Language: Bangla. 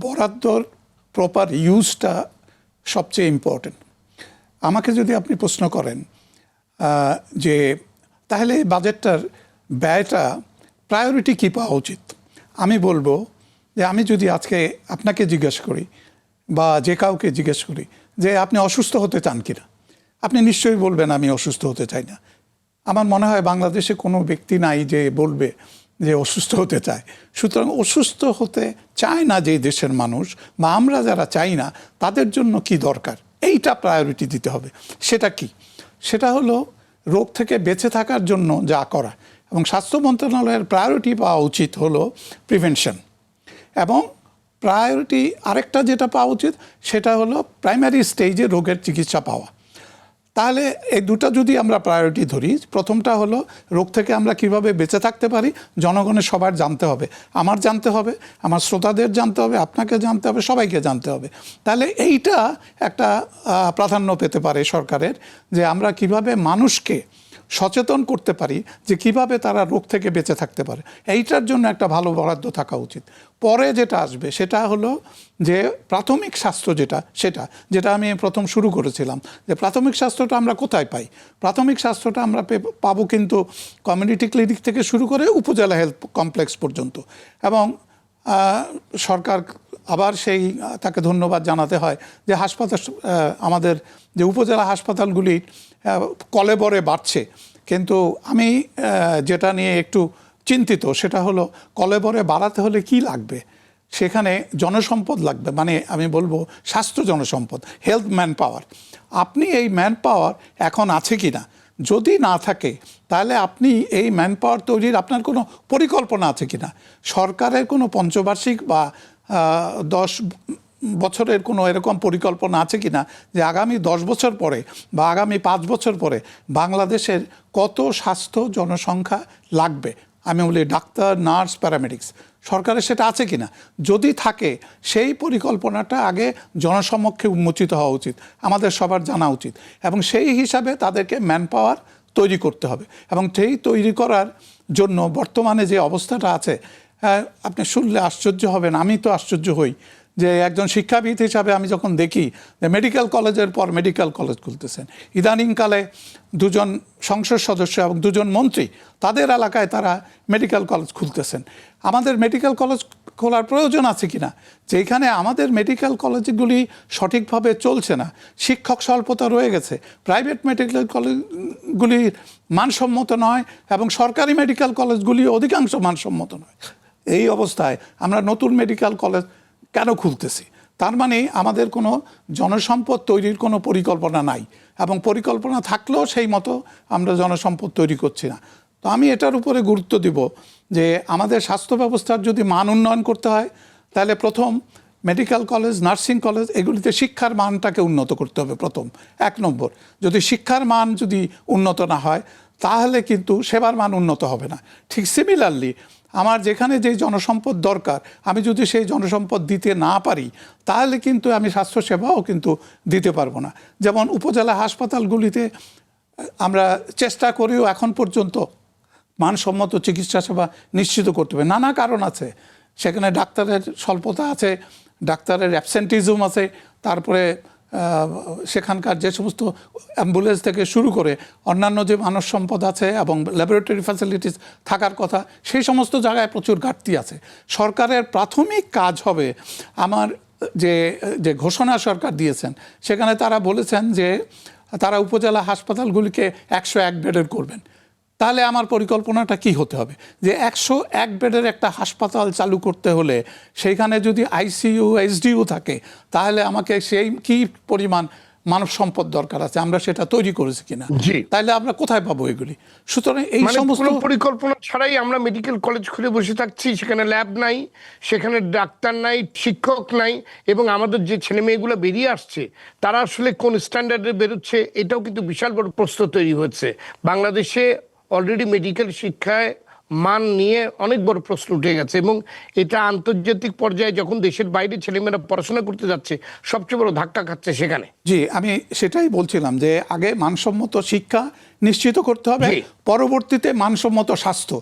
বরাদ্দর প্রপার ইউজটা সবচেয়ে ইম্পর্টেন্ট। আমাকে যদি আপনি প্রশ্ন করেন যে তাহলে বাজেটটার ব্যয়টা প্রায়োরিটি কী পাওয়া উচিত, আমি বলবো যে আমি যদি আজকে আপনাকে জিজ্ঞেস করি বা যে কাউকে জিজ্ঞেস করি যে আপনি অসুস্থ হতে চান কিনা, আপনি নিশ্চয়ই বলবেন আমি অসুস্থ হতে চাই না। আমার মনে হয় বাংলাদেশে কোনো ব্যক্তি নাই যে বলবে যে অসুস্থ হতে চায়। সুতরাং অসুস্থ হতে চায় না যে দেশের মানুষ বা আমরা যারা চাই না তাদের জন্য কি দরকার, এইটা প্রায়োরিটি দিতে হবে। সেটা কি? সেটা হলো রোগ থেকে বেঁচে থাকার জন্য যা করা, এবং স্বাস্থ্য মন্ত্রণালয়ের প্রায়োরিটি পাওয়া উচিত হলো প্রিভেনশন, এবং প্রায়োরিটি আরেকটা যেটা পাওয়া উচিত সেটা হলো প্রাইমারি স্টেজে রোগের চিকিৎসা পাওয়া। তাহলে এই দুটো যদি আমরা প্রায়োরিটি ধরি, প্রথমটা হলো রোগ থেকে আমরা কিভাবে বেঁচে থাকতে পারি জনগণের সবার জানতে হবে, আমার জানতে হবে, আমার শ্রোতাদের জানতে হবে, আপনাকে জানতে হবে, সবাইকে জানতে হবে। তাহলে এইটা একটা প্রাধান্য পেতে পারে সরকারের, যে আমরা কিভাবে মানুষকে সচেতন করতে পারি যে কিভাবে তারা রোগ থেকে বেঁচে থাকতে পারে, এইটার জন্য একটা ভালো বরাদ্দ থাকা উচিত। পরে যেটা আসবে সেটা হলো যে প্রাথমিক স্বাস্থ্য, যেটা আমি প্রথম শুরু করেছিলাম, যে প্রাথমিক স্বাস্থ্যটা আমরা কোথায় পাই। প্রাথমিক স্বাস্থ্যটা আমরা পাবো কিন্তু কমিউনিটি ক্লিনিক থেকে শুরু করে উপজেলা হেলথ কমপ্লেক্স পর্যন্ত। এবং সরকার আবার তাকে ধন্যবাদ জানাতে হয় যে হাসপাতাল, আমাদের যে উপজেলা হাসপাতালগুলি কলেবরে বাড়ছে, কিন্তু আমি যেটা নিয়ে একটু চিন্তিত সেটা হলো কলেবরে বাড়াতে হলে কি লাগবে, সেখানে জনসম্পদ লাগবে, মানে আমি বলবো স্বাস্থ্য জনসম্পদ, হেলথ ম্যান পাওয়ার। আপনি এই ম্যান পাওয়ার এখন আছে কি না, যদি না থাকে তাহলে আপনি এই ম্যান পাওয়ার তৈরির আপনার কোনো পরিকল্পনা আছে কি না, সরকারের কোনো পঞ্চবার্ষিক বা 10 বছরের কোনো এরকম পরিকল্পনা আছে কি না যে আগামী 10 বছর পরে বা আগামী 5 বছর পরে বাংলাদেশের কত স্বাস্থ্য জনসংখ্যা লাগবে, আমি বলি ডাক্তার, নার্স, প্যারামেডিক্স, সরকারের সেটা আছে কি না। যদি থাকে সেই পরিকল্পনাটা আগে জনসমক্ষে উন্মোচিত হওয়া উচিত, আমাদের সবার জানা উচিত, এবং সেই হিসাবে তাদেরকে ম্যান পাওয়ার তৈরি করতে হবে। এবং সেই তৈরি করার জন্য বর্তমানে যে অবস্থাটা আছে, আপনি শুনলে আশ্চর্য হবেন, আমি তো আশ্চর্য হই যে একজন শিক্ষাবিদ হিসাবে আমি যখন দেখি যে মেডিকেল কলেজের পর মেডিকেল কলেজ খুলতেছেন, ইদানিংকালে 2জন সংসদ সদস্য এবং 2জন মন্ত্রী তাদের এলাকায় তারা মেডিকেল কলেজ খুলতেছেন। আমাদের মেডিকেল কলেজ খোলার প্রয়োজন আছে কি না, যেখানে আমাদের মেডিকেল কলেজগুলি সঠিকভাবে চলছে না, শিক্ষক স্বল্পতা রয়ে গেছে, প্রাইভেট মেডিকেল কলেজগুলি মানসম্মত নয় এবং সরকারি মেডিকেল কলেজগুলি অধিকাংশ মানসম্মত নয়। এই অবস্থায় আমরা নতুন মেডিকেল কলেজ কেন খুলতেছি? তার মানে আমাদের কোনো জনসম্পদ তৈরির কোনো পরিকল্পনা নাই, এবং পরিকল্পনা থাকলেও সেই মতো আমরা জনসম্পদ তৈরি করছি না। তো আমি এটার উপরে গুরুত্ব দিব যে আমাদের স্বাস্থ্য ব্যবস্থার যদি মান উন্নয়ন করতে হয় তাহলে প্রথম মেডিকেল কলেজ, নার্সিং কলেজ, এগুলিতে শিক্ষার মানটাকে উন্নত করতে হবে প্রথম 1 নম্বর। যদি শিক্ষার মান যদি উন্নত না হয় তাহলে কিন্তু সেবার মান উন্নত হবে না। ঠিক সিমিলারলি আমার যেখানে যেই জনসম্পদ দরকার, আমি যদি সেই জনসম্পদ দিতে না পারি তাহলে কিন্তু আমি স্বাস্থ্যসেবাও কিন্তু দিতে পারবো না। যেমন উপজেলা হাসপাতালগুলিতে আমরা চেষ্টা করিও এখন পর্যন্ত মানসম্মত চিকিৎসা সেবা নিশ্চিত করতে হবে, নানা কারণ আছে, সেখানে ডাক্তারের স্বল্পতা আছে, ডাক্তারের অ্যাবসেন্টিজম আছে, তারপরে সেখানকার যে সমস্ত অ্যাম্বুলেন্স থেকে শুরু করে অন্যান্য যে মানব সম্পদ আছে এবং ল্যাবরেটরি ফ্যাসিলিটিস থাকার কথা, সেই সমস্ত জায়গায় প্রচুর ঘাটতি আছে। সরকারের প্রাথমিক কাজ হবে, আমার যে ঘোষণা সরকার দিয়েছেন সেখানে তারা বলেছেন যে তারা উপজেলা হাসপাতালগুলিকে 101 বেডের করবেন। তাহলে আমার পরিকল্পনাটা কি হতে হবে যে 101 বেডের একটা হাসপাতাল চালু করতে হলে সেইখানে যদি আইসিইউ, এইচডিইউ থাকে তাহলে আমাকে সেই কি পরিমাণ মানব সম্পদ দরকার আছে, আমরা সেটা তৈরি করেছি কিনা, তাহলে আমরা কোথায় পাবো এগুলি। সুতরাং এই সমস্ত পরিকল্পনা ছাড়াই আমরা মেডিকেল কলেজ খুলে বসে থাকছি, সেখানে ল্যাব নাই, সেখানে ডাক্তার নাই, শিক্ষক নাই, এবং আমাদের যে ছেলে মেয়েগুলো বেরিয়ে আসছে তারা আসলে কোন স্ট্যান্ডার্ডে বেরোচ্ছে এটাও কিন্তু বিশাল বড় প্রশ্ন তৈরি হচ্ছে। বাংলাদেশে অলরেডি মেডিকেল শিক্ষায় মান নিয়ে অনেক বড় প্রশ্ন উঠে গেছে, এবং এটা আন্তর্জাতিক পর্যায়ে যখন দেশের বাইরে ছেলেমেয়েরা পড়াশোনা করতে যাচ্ছে সবচেয়ে বড় ধাক্কা খাচ্ছে সেখানে। জি, আমি সেটাই বলছিলাম যে আগে মানসম্মত শিক্ষা নিশ্চিত করতে হবে, পরবর্তীতে মানসম্মত স্বাস্থ্য।